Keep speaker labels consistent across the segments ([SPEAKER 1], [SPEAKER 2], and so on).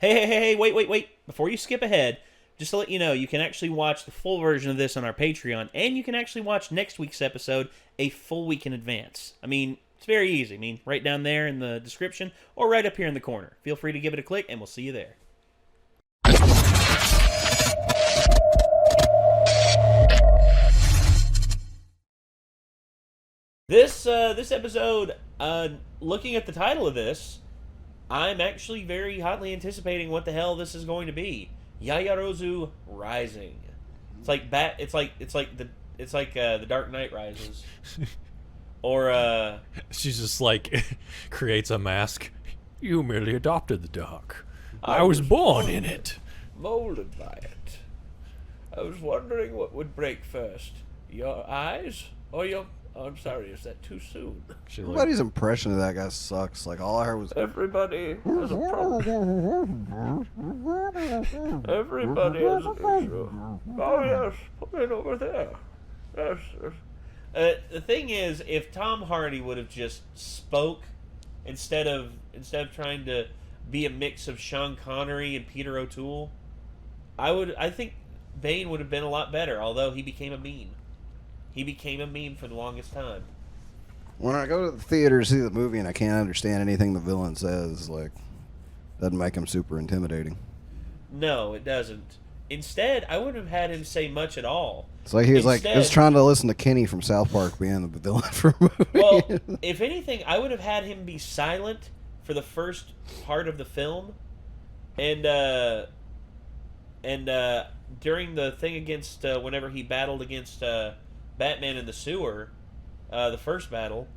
[SPEAKER 1] Hey, wait. Before you skip ahead, just to let you know, you can actually watch the full version of this on our Patreon, and you can actually watch next week's episode a full week in advance. I mean, it's very easy. I mean, right down there in the description, or right up here in the corner. Feel free to give it a click, and we'll see you there. This episode, looking at the title of this, I'm actually very hotly anticipating what the hell this is going to be. Yaoyorozu Rising. It's like the Dark Knight Rises. Or
[SPEAKER 2] she's just like creates a mask. You merely adopted the dark. I was born in it.
[SPEAKER 1] Molded by it. I was wondering what would break first. Your eyes or your... Oh, I'm sorry, is that too soon?
[SPEAKER 3] Everybody's impression of that guy sucks. Like, all I heard was...
[SPEAKER 1] Everybody has a problem. Everybody has an issue. Oh, yes, put it over there. Yes. The thing is, if Tom Hardy would have just spoke instead of trying to be a mix of Sean Connery and Peter O'Toole, I think Bane would have been a lot better, although he became a meme. He became a meme for the longest time.
[SPEAKER 3] When I go to the theater to see the movie and I can't understand anything the villain says, like, doesn't make him super intimidating.
[SPEAKER 1] No, it doesn't. Instead, I wouldn't have had him say much at all.
[SPEAKER 3] It's like he was trying to listen to Kenny from South Park being the villain for a movie.
[SPEAKER 1] Well, if anything, I would have had him be silent for the first part of the film, and during the thing against whenever he battled against Batman in the sewer, the first battle,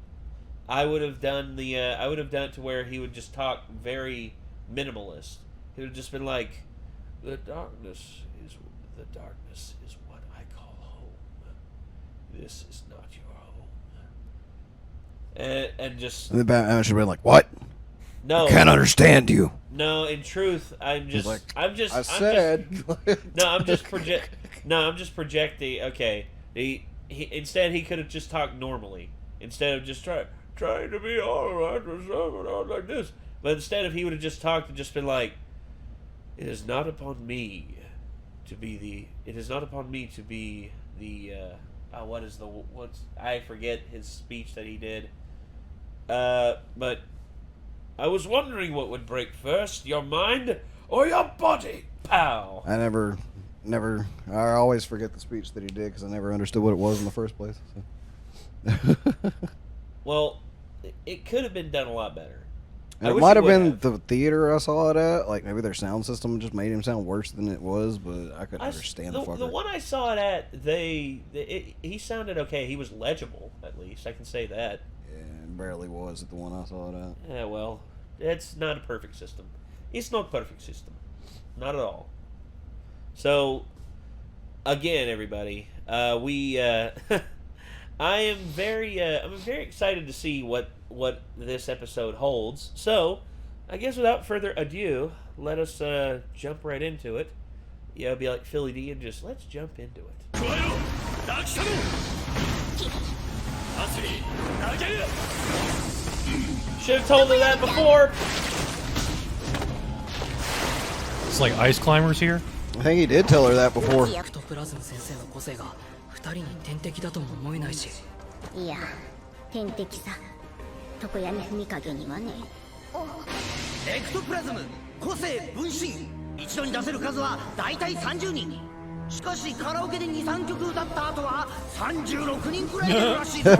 [SPEAKER 1] I would have done it to where he would just talk very minimalist. He would have just been like, the darkness is what I call home. This is not your home. And the
[SPEAKER 3] Batman should have been like, what?
[SPEAKER 1] No,
[SPEAKER 3] I can't understand you.
[SPEAKER 1] No, in truth, I'm just projecting. Okay, instead he could have just talked normally instead of just trying to be all right like this. But instead of he would have just talked and just been like, It is not upon me to be the I forget his speech that he did. But I was wondering what would break first, your mind or your body. Pow.
[SPEAKER 3] I always forget the speech that he did because I never understood what it was in the first place. So.
[SPEAKER 1] Well, it could have been done a lot better.
[SPEAKER 3] It might have been the theater I saw it at. Like, maybe their sound system just made him sound worse than it was, but I couldn't understand the fucker.
[SPEAKER 1] The one I saw it at, he sounded okay. He was legible, at least. I can say that.
[SPEAKER 3] Yeah, it barely was at the one I saw it at.
[SPEAKER 1] Yeah, well, it's not a perfect system. It's not a perfect system. Not at all. So, again, everybody, I'm very excited to see what this episode holds. So, I guess without further ado, let us jump right into it. Yeah, be like Philly D and just let's jump into it. Should have told her that before.
[SPEAKER 2] It's like ice climbers here.
[SPEAKER 3] I think he did tell her that before.
[SPEAKER 4] いや、天敵さ。常闇文影にはね。エクトプラズム、個性、分身。一度に出せる数はだいたい30人。しかしカラオケで2、3曲歌った後は36人くらいいるらしいぞ。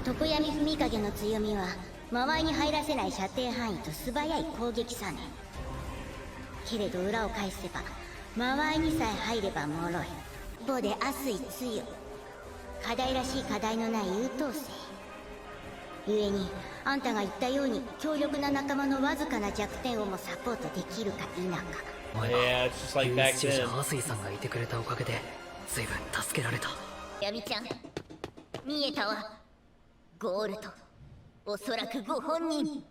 [SPEAKER 4] 常闇文影の強みは間合いに入らせない射程範囲と素早い攻撃さね。けれど裏を返せば間合いにさえ入れば脆い。一方で熱い強。課題らしい課題のない優等生。故にあんたが言ったように強力な仲間のわずかな弱点をもサポートできるか否か。
[SPEAKER 1] Yeah, it's just like back then.
[SPEAKER 4] ハースイさんがいてくれたおかげで随分助けられた。闇ちゃん、見えたわ。ゴールド、おそらくご本人。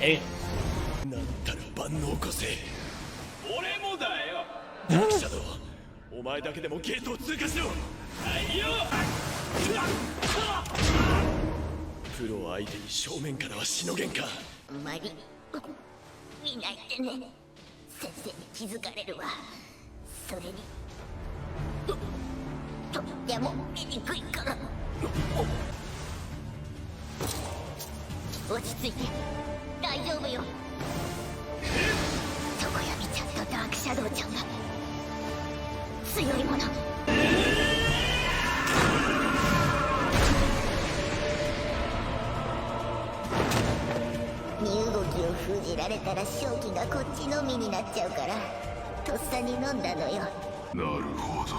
[SPEAKER 1] Hey.
[SPEAKER 5] なんたる万能個性。俺もだよ。ダークシャドウ、お前だけでもゲートを通過しろ。はいよ。プロ相手に正面からはしのげんか。
[SPEAKER 4] マリ見ないでね。先生に気づかれるわ。それにとっても見にくいから。落ち着いて、大丈夫よ。トコヤミちゃんとダークシャドウちゃんが強いもの。身動きを封じられたら勝機がこっちのみになっちゃうから、とっさに飲んだのよ。
[SPEAKER 5] なるほど。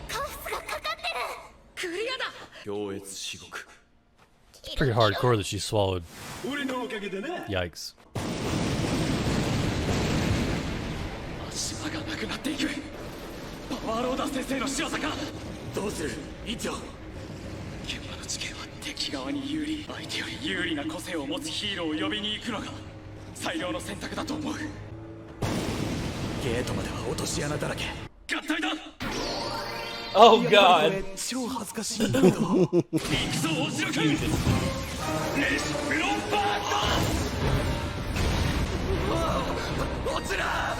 [SPEAKER 4] カフスがかかってる。クリアだ。
[SPEAKER 5] 強越至極。
[SPEAKER 2] It's pretty hardcore that she swallowed.
[SPEAKER 5] 俺のおかげでね。
[SPEAKER 2] Yikes.
[SPEAKER 5] 足場がなくなっていく。パワーローダー先生の仕業か。どうする委員長。現場の事件は敵側に有利、相手より有利な個性を持つヒーローを呼びに行くのが最良の選択だと思う。ゲートまでは落とし穴だらけ。合体だ。
[SPEAKER 1] Oh god.
[SPEAKER 5] 超恥ずかしいんだけど。行くぞおしろくん。レシプロンバート。落ちら。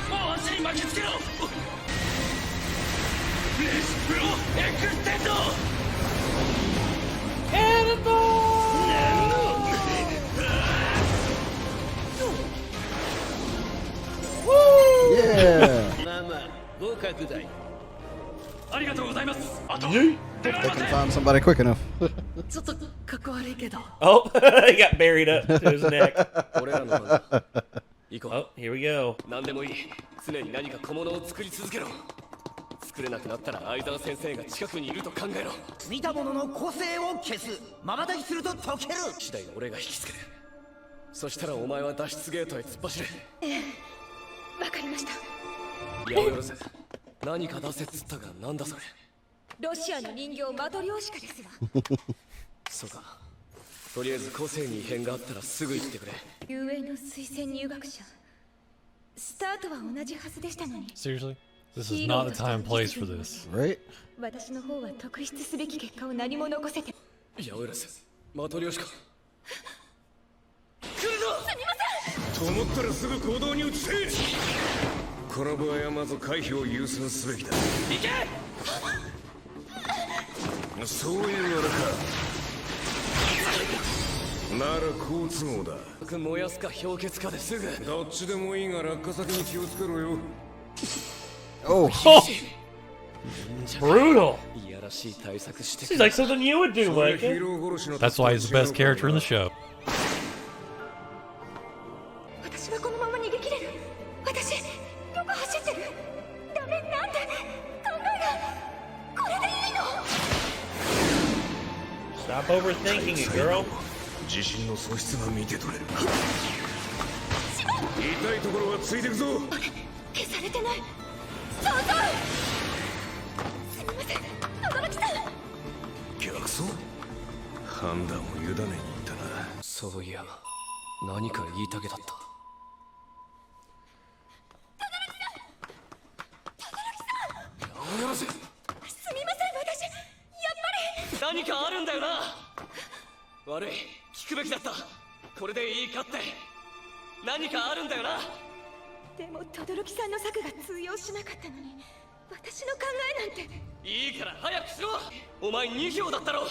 [SPEAKER 5] もう足に巻きつけろ。レシプロエクステンド。
[SPEAKER 3] Yeah.
[SPEAKER 5] まあまあ合格だい。ありがとうございます。あと
[SPEAKER 3] They can find somebody quick enough.
[SPEAKER 5] ちょっとかっこ悪いけど。
[SPEAKER 1] Oh, he got buried up to his neck.
[SPEAKER 5] 俺らの番だ。行こ
[SPEAKER 1] Oh, here we go.
[SPEAKER 5] う。何でもいい。常に何か小物を作り続けろ。作れなくなったら相沢先生が近くにいると考えろ。
[SPEAKER 6] 見たものの個性を消す。瞬きすると溶ける。
[SPEAKER 5] 次第俺が引きつける。そしたらお前は脱出ゲートへ突っ走る。
[SPEAKER 7] わかりました。
[SPEAKER 5] 八百万。何か出せっつったがなんだそれ。
[SPEAKER 7] ロシアの人形マトリョーシカですわ。
[SPEAKER 5] そうか。とりあえず個性に異変があったらすぐ言ってくれ。
[SPEAKER 7] 遊泳の推薦入学者。スタートは同じはずでしたのに。
[SPEAKER 2] Seriously? This is not the time and place for this.
[SPEAKER 3] Right?
[SPEAKER 7] 私の方は特筆すべき結果を何も残せて。
[SPEAKER 5] 八百万。マトリョーシカ。来るぞ。
[SPEAKER 8] と思ったらすぐ行動に移せ。この場合はまず回避を優先すべきだ。
[SPEAKER 5] 行け。
[SPEAKER 8] そういうあれか。なら好都合だ。
[SPEAKER 5] 燃やすか氷結かですぐ。
[SPEAKER 8] どっちでもいいが落下先に気をつけろよ。
[SPEAKER 3] Oh.
[SPEAKER 1] Brutal.
[SPEAKER 5] いやらしい対策して
[SPEAKER 1] Seems like something you would do,
[SPEAKER 8] それ
[SPEAKER 1] Mike.
[SPEAKER 8] ヒーロー殺しの
[SPEAKER 2] That's why he's the best character in the show.
[SPEAKER 7] 私はこのまま逃げ切れる。私どこ走ってる。ダメなんで考えがこれでいいの。
[SPEAKER 1] Stop overthinking it, girl.
[SPEAKER 8] 自信の喪失が見て取れる。痛いところはついてくぞ。
[SPEAKER 7] 消されてない。そうそう。すみません、轟さん。
[SPEAKER 8] 逆走？判断を委ねに行ったな。
[SPEAKER 5] そういや何か言いたげだった。
[SPEAKER 7] すみません、私やっぱり
[SPEAKER 5] 何かあるんだよな。悪い、聞くべきだった。これでいいかって。何かあるんだよな。
[SPEAKER 7] でも轟さんの策が通用しなかったのに、私の考えなんて。
[SPEAKER 5] いいから早くしろ。お前2票だったろ。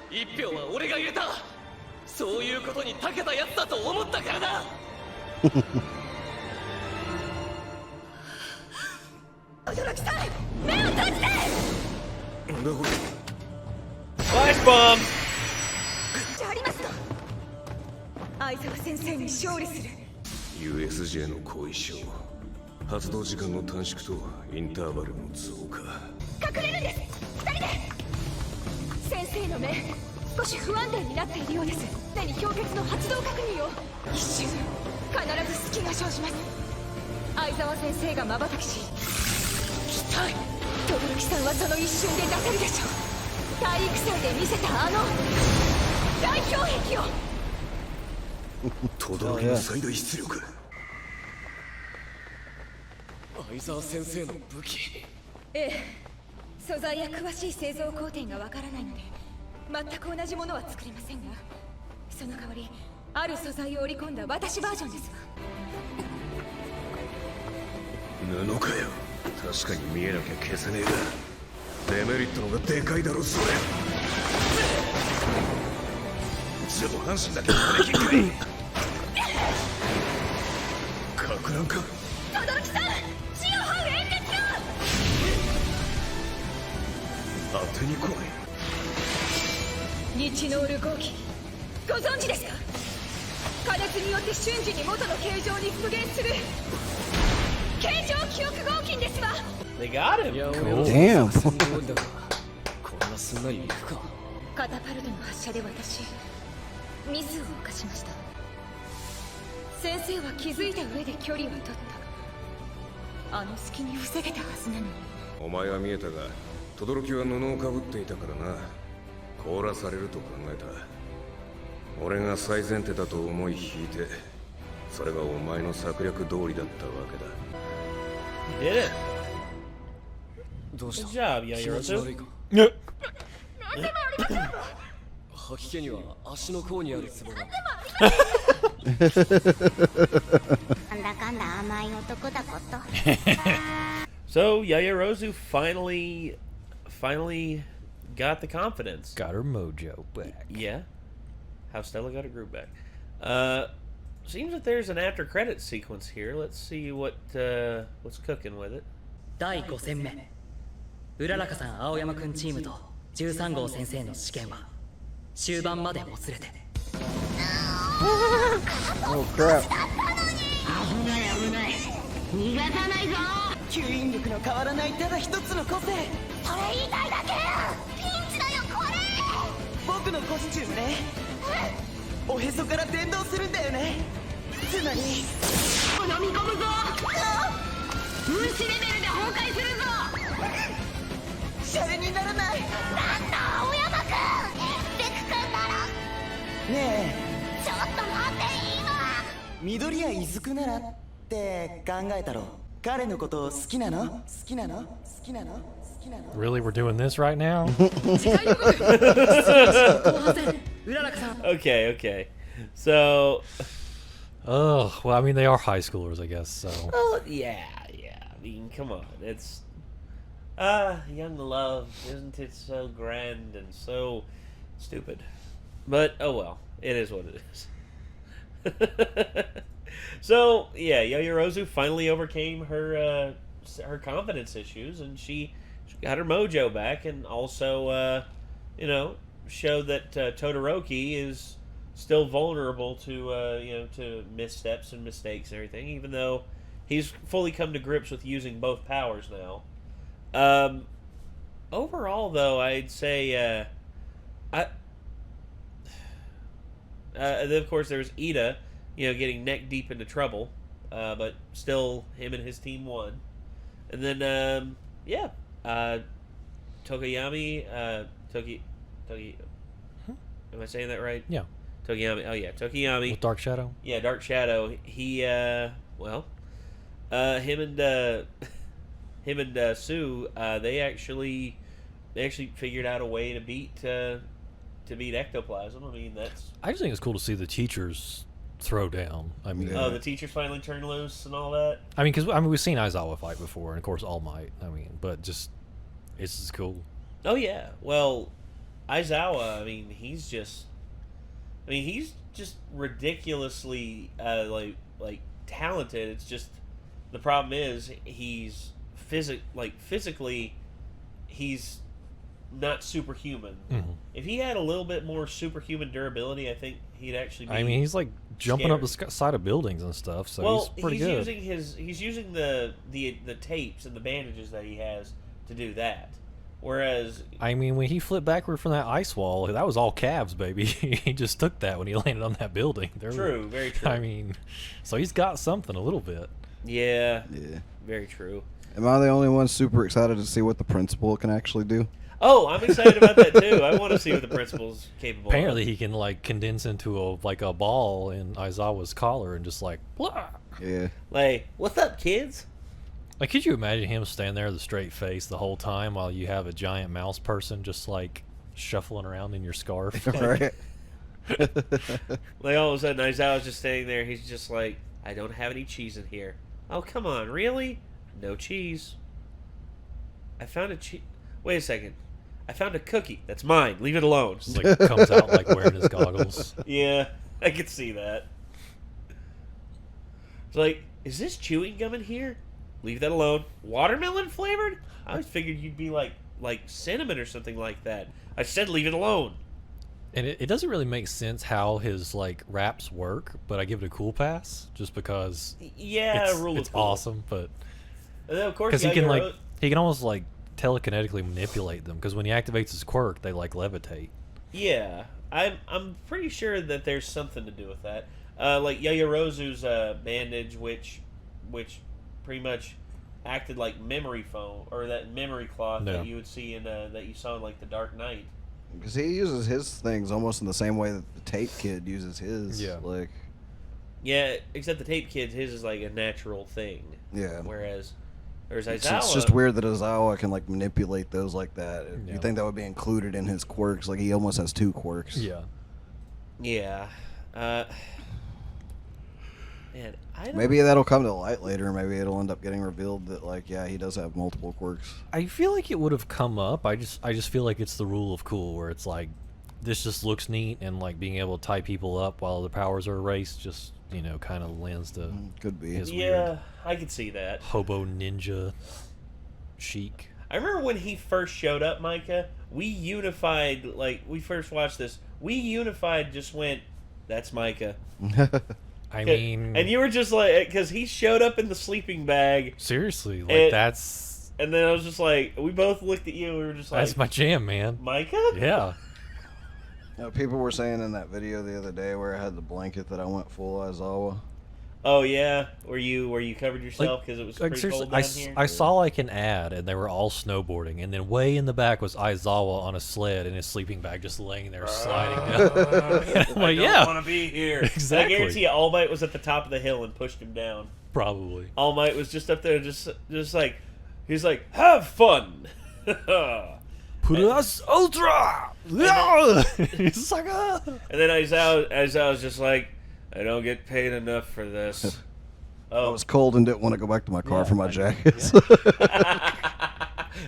[SPEAKER 5] 1票は俺が入れた。そういうことに長けたやつだと思ったからだ。
[SPEAKER 7] 轟さん、目を閉じて。
[SPEAKER 8] なんだこれ。
[SPEAKER 1] Flash bomb.
[SPEAKER 7] じゃありますと相沢先生に勝利する。
[SPEAKER 8] USJ の後遺症、発動時間の短縮とインターバルの増加。
[SPEAKER 7] 隠れるんです、2人で。先生の目少し不安定になっているようです。常に氷結の発動確認を。一瞬必ず隙が生じます。相沢先生が瞬きし、期待轟さんはその一瞬で出せるでしょう。体育祭で見せた大氷壁を。
[SPEAKER 8] 轟の最大出力。
[SPEAKER 5] 相沢先生の武器。
[SPEAKER 7] ええ、素材や詳しい製造工程がわからないので全く同じものは作れませんが、その代わりある素材を織り込んだ私バージョンですわ。
[SPEAKER 8] 布かよ。確かに見えなきゃ消せねえが、デメリットのがでかいだろそれ。上半身だけこれきっかり。かく乱か。
[SPEAKER 7] 轟さん、地を這う演劇が。
[SPEAKER 8] 当てに来い。
[SPEAKER 7] リチノール合金、ご存知ですか？加熱によって瞬時に元の形状に復元する形状記憶合金ですわ。
[SPEAKER 1] They got him.
[SPEAKER 3] Damn.
[SPEAKER 5] こんなすんなりいくか。
[SPEAKER 7] カタパルトの発射で私ミスを犯しました。先生は気づいた上で距離を取った。あの隙に防げたはずなのに。
[SPEAKER 8] お前は見えたが、轟は布をかぶっていたからな。凍らされると考えた。俺が最前提だと思い引いて、それがお前の策略通りだったわけだ。
[SPEAKER 1] Did it.
[SPEAKER 5] どうした？
[SPEAKER 1] Good job,
[SPEAKER 5] 気持ち
[SPEAKER 1] Yaoyorozu.
[SPEAKER 5] 悪いか？吐き気には足の甲にあるツボが。
[SPEAKER 4] なんだかんだ甘い男だこと。
[SPEAKER 1] So Yaoyorozu finally got the confidence.
[SPEAKER 2] Got her mojo back.
[SPEAKER 1] Yeah. How Stella got her groove back. Seems that there's an after credit sequence here. Let's see what's cooking with it.
[SPEAKER 9] 第5戦目、うららかさん青山くんチームと13号先生の試験は終盤までもつれて。
[SPEAKER 3] Oh crap.
[SPEAKER 6] 危ない危ない、逃がさないぞ。吸引力の変わらないただ一つの個性、それ言いたいだけ。ピンチだよこれ。僕のコスチュームね、おへそから伝導するんだよね。つまり飲み込むぞ。無視レベルで崩壊するぞ。シャレにならない。
[SPEAKER 4] なんだ青山くん、デクくんなら。
[SPEAKER 6] ね
[SPEAKER 4] ちょっと待って、今
[SPEAKER 6] え、緑谷いずくならって考えたろ。彼のこと好きなの？好きなの？好きなの？好きなの？
[SPEAKER 2] Really, we're doing this right now?
[SPEAKER 1] Okay. So,
[SPEAKER 2] Oh, well, I mean, they are high schoolers, I guess, so.
[SPEAKER 1] well, yeah. I mean, come on. It's young love, isn't it so grand and so stupid? But oh well, it is what it is. So yeah, Yaoyorozu finally overcame her confidence issues, and she got her mojo back, and also showed that Todoroki is still vulnerable to to missteps and mistakes and everything, even though he's fully come to grips with using both powers now. Overall, though, I'd say then of course there's Ida, getting neck deep into trouble, but still him and his team won. And then Tokoyami, am I saying that right?
[SPEAKER 2] Yeah.
[SPEAKER 1] Tokoyami. Oh yeah, Tokoyami.
[SPEAKER 2] With Dark Shadow?
[SPEAKER 1] Yeah, Dark Shadow. He him and Sue, they actually figured out a way to beat ectoplasm. I mean,
[SPEAKER 2] I just think it's cool to see the teachers throw down. I mean,
[SPEAKER 1] the teachers finally turned loose and all that.
[SPEAKER 2] I mean, because we've seen Aizawa fight before, and of course All Might. I mean, but just it's just cool.
[SPEAKER 1] Oh yeah. Well, Aizawa. I mean, he's just ridiculously like talented. It's just the problem is he's physically he's not superhuman.
[SPEAKER 2] Mm-hmm.
[SPEAKER 1] If he had a little bit more superhuman durability, I think he'd actually be.
[SPEAKER 2] I mean, he's like jumping
[SPEAKER 1] scary.
[SPEAKER 2] up the side of buildings and stuff, so he's pretty good.
[SPEAKER 1] He's using the tapes and the bandages that he has to do that. Whereas,
[SPEAKER 2] I mean, when he flipped backward from that ice wall, that was all calves, baby. He just took that when he landed on that building.
[SPEAKER 1] True, very true.
[SPEAKER 2] I mean, so he's got something a little bit.
[SPEAKER 1] Yeah, very true.
[SPEAKER 3] Am I the only one super excited to see what the principal can actually do?
[SPEAKER 1] Oh, I'm excited about that too. I want to see what the principal's capable
[SPEAKER 2] Apparently,
[SPEAKER 1] of.
[SPEAKER 2] he can like condense into a ball in Aizawa's collar and just like blah.
[SPEAKER 3] Yeah.
[SPEAKER 1] Like, what's up, kids?
[SPEAKER 2] Like, could you imagine him standing there with a straight face the whole time while you have a giant mouse person just like shuffling around in your scarf?
[SPEAKER 3] Right.
[SPEAKER 1] Like all of a sudden, Aizawa's just standing there. He's just like, I don't have any cheese in here. Oh, come on, really? No cheese. I found a cheese. Wait a second. I found a cookie. That's mine. Leave it alone.
[SPEAKER 2] Just like comes out like wearing his goggles.
[SPEAKER 1] Yeah, I can see that. It's like, is this chewing gum in here? Leave that alone. Watermelon flavored? I always figured you'd be like cinnamon or something like that. I said leave it alone.
[SPEAKER 2] And it doesn't really make sense how his like raps work, but I give it a cool pass just because
[SPEAKER 1] Yeah, rule
[SPEAKER 2] it's
[SPEAKER 1] of cool.
[SPEAKER 2] awesome. But
[SPEAKER 1] And then of course
[SPEAKER 2] because he
[SPEAKER 1] Yaoyorozu-
[SPEAKER 2] can almost like telekinetically manipulate them. Because when he activates his quirk, they like levitate.
[SPEAKER 1] Yeah, I'm pretty sure that there's something to do with that. Like Yaoyorozu's bandage, which pretty much acted like memory foam or that memory cloth
[SPEAKER 2] No.
[SPEAKER 1] that you would see in that you saw in like the Dark Knight.
[SPEAKER 3] Because he uses his things almost in the same way that the Tape Kid uses his.
[SPEAKER 2] Yeah.
[SPEAKER 3] Like,
[SPEAKER 1] Yeah, except the Tape Kid's his is like a natural thing.
[SPEAKER 3] yeah.
[SPEAKER 1] Whereas
[SPEAKER 3] It's
[SPEAKER 1] Aizawa,
[SPEAKER 3] just weird that Aizawa can like manipulate those like that.
[SPEAKER 2] Yeah.
[SPEAKER 3] You think that would be included in his quirks? Like he almost has 2 quirks.
[SPEAKER 2] Yeah.
[SPEAKER 1] Yeah. Man, I don't.
[SPEAKER 3] Maybe that'll come to light later. Maybe it'll end up getting revealed that like yeah, he does have multiple quirks.
[SPEAKER 2] I feel like it would have come up. I just feel like it's the rule of cool where it's like this just looks neat and like being able to tie people up while the powers are erased just kind of lends to
[SPEAKER 3] Could be.
[SPEAKER 2] his
[SPEAKER 1] Yeah,
[SPEAKER 2] weird
[SPEAKER 1] I could see that.
[SPEAKER 2] hobo ninja chic.
[SPEAKER 1] I remember when he first showed up, Micah. We unified. Like we first watched this. We unified. Just went. That's Micah.
[SPEAKER 2] I mean,
[SPEAKER 1] And you were just like, because he showed up in the sleeping bag,
[SPEAKER 2] seriously, like
[SPEAKER 1] and-
[SPEAKER 2] that's
[SPEAKER 1] and then I was just like, we both looked at you, and we were just like,
[SPEAKER 2] my jam, man.
[SPEAKER 1] Micah?
[SPEAKER 2] Yeah.
[SPEAKER 3] People were saying in that video the other day where I had the blanket that I went full Aizawa.
[SPEAKER 1] Oh yeah, where you covered yourself because it was
[SPEAKER 2] Like
[SPEAKER 1] pretty
[SPEAKER 2] seriously,
[SPEAKER 1] cold down here.
[SPEAKER 2] I saw like an ad and they were all snowboarding, and then way in the back was Aizawa on a sled in his sleeping bag, just laying there sliding down. I'm like,
[SPEAKER 1] I don't want to be here.
[SPEAKER 2] Exactly.
[SPEAKER 1] I guarantee you, All Might was at the top of the hill and pushed him down.
[SPEAKER 2] Probably.
[SPEAKER 1] All Might was just up there, just like he's like, have fun.
[SPEAKER 2] Plus Ultra! He's like, ah.
[SPEAKER 1] And then Aizawa was just like, I don't get paid enough for this.
[SPEAKER 3] I was cold and didn't want to go back to my car for my jackets.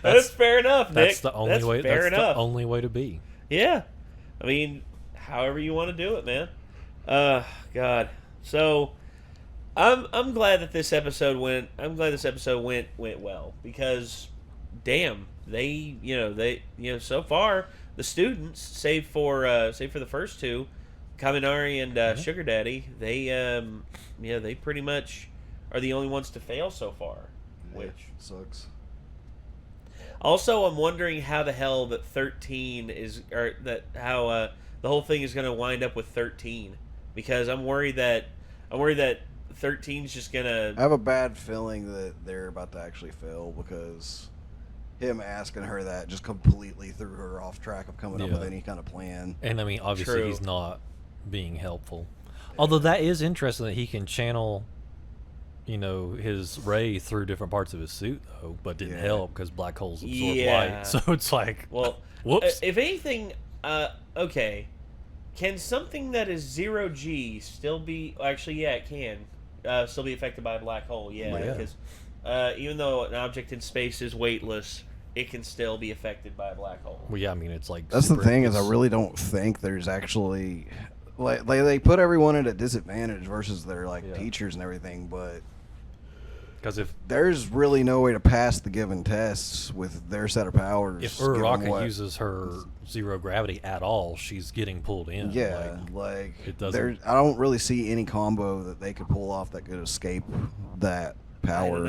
[SPEAKER 1] That's fair enough, Nick.
[SPEAKER 2] That's the only way.
[SPEAKER 1] Fair
[SPEAKER 2] That's
[SPEAKER 1] enough.
[SPEAKER 2] the only way to be.
[SPEAKER 1] Yeah, I mean, however you want to do it, man. God. So, I'm glad that this episode went. I'm glad this episode went well because, damn, they so far the students, save for the first two, Kaminari and Sugar Daddy, they pretty much are the only ones to fail so far, which
[SPEAKER 3] sucks.
[SPEAKER 1] Also, I'm wondering how the hell that 13 is, or that how the whole thing is going to wind up with 13, because I'm worried that 13's just gonna.
[SPEAKER 3] I have a bad feeling that they're about to actually fail because him asking her that just completely threw her off track of coming up with any kind of plan.
[SPEAKER 2] And I mean, obviously,
[SPEAKER 1] True.
[SPEAKER 2] he's not being helpful. Although that is interesting that he can channel, his ray through different parts of his suit, though, but didn't help because black holes absorb light. So it's like,
[SPEAKER 1] well,
[SPEAKER 2] whoops.
[SPEAKER 1] If anything, okay, can something that is 0G still be? Actually, yeah, it can still be affected by a black hole. Yeah, because even though an object in space is weightless, it can still be affected by a black hole.
[SPEAKER 2] Well, yeah, I mean, it's like
[SPEAKER 3] That's the thing is I really don't think there's actually like they put everyone at a disadvantage versus their teachers and everything, but
[SPEAKER 2] because if
[SPEAKER 3] there's really no way to pass the given tests with their set of powers.
[SPEAKER 2] if
[SPEAKER 3] given
[SPEAKER 2] Uraraka
[SPEAKER 3] what-
[SPEAKER 2] uses her zero gravity at all, she's getting pulled in.
[SPEAKER 3] yeah,
[SPEAKER 2] it doesn't.
[SPEAKER 3] I don't really see any combo that they could pull off that could escape that power.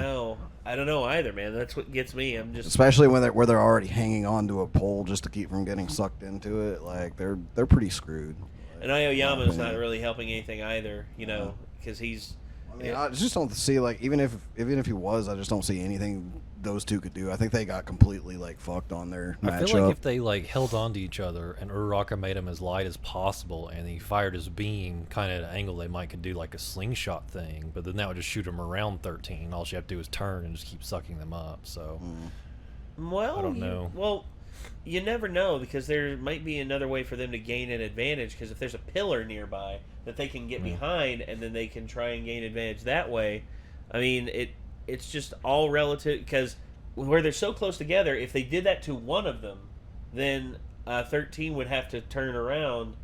[SPEAKER 1] I don't know either, man. That's what gets me. I'm just
[SPEAKER 3] Especially when where they're already hanging on to a pole just to keep from getting sucked into it. Like they're pretty screwed.
[SPEAKER 1] And Aoyama's not really helping anything either, because he's
[SPEAKER 3] I mean, I just don't see, like, even if he was, I just don't see anything those two could do. I think they got completely, like, fucked on their matchup.
[SPEAKER 2] I feel like if they, like, held on to each other and Uraraka made him as light as possible and he fired his beam kind of at an angle, they might could do, like, a slingshot thing, but then that would just shoot him around 13. All you have to do is turn and just keep sucking them up, so...
[SPEAKER 1] Well,
[SPEAKER 2] I don't know.
[SPEAKER 1] Well, you never know, because there might be another way for them to gain an advantage, because if there's a pillar nearby that they can get behind, and then they can try and gain advantage that way, I mean, it's just all relative, because where they're so close together, if they did that to one of them, then 13 would have to turn around,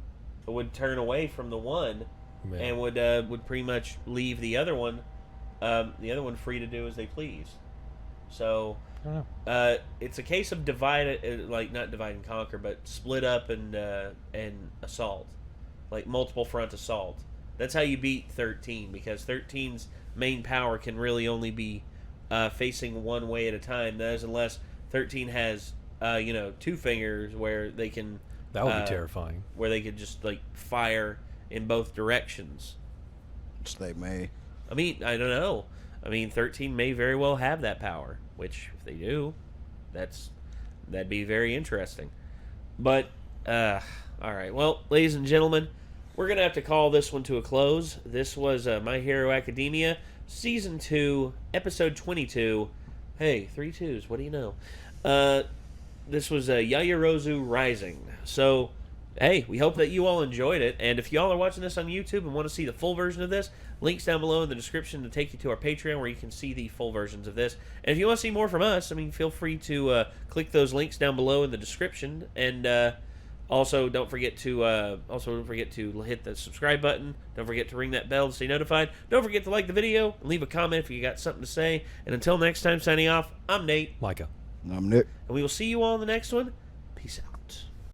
[SPEAKER 1] would turn away from the one, and would pretty much leave the other one free to do as they please. So it's a case of divide, like not divide and conquer, but split up and assault, like multiple front assault. That's how you beat 13, because 13's main power can really only be facing one way at a time. That is, unless 13 has two fingers where they can.
[SPEAKER 2] That would be terrifying.
[SPEAKER 1] Where they could just like fire in both directions.
[SPEAKER 3] Which they may.
[SPEAKER 1] I mean, I don't know. I mean, 13 may very well have that power, which if they do, that'd be very interesting. But all right, well, ladies and gentlemen, we're gonna have to call this one to a close. This was My Hero Academia, Season 2, Episode 22. Hey, 3 2s, what do you know? This was Yaoyorozu Rising. So, hey, we hope that you all enjoyed it. And if y'all are watching this on YouTube and want to see the full version of this, links down below in the description to take you to our Patreon where you can see the full versions of this. And if you want to see more from us, I mean, feel free to click those links down below in the description. And also, don't forget to hit the subscribe button. Don't forget to ring that bell to stay notified. Don't forget to like the video and leave a comment if you got something to say. And until next time, signing off, I'm Nate.
[SPEAKER 2] Micah.
[SPEAKER 3] And I'm Nick.
[SPEAKER 1] And we will see you all in the next one. Peace out.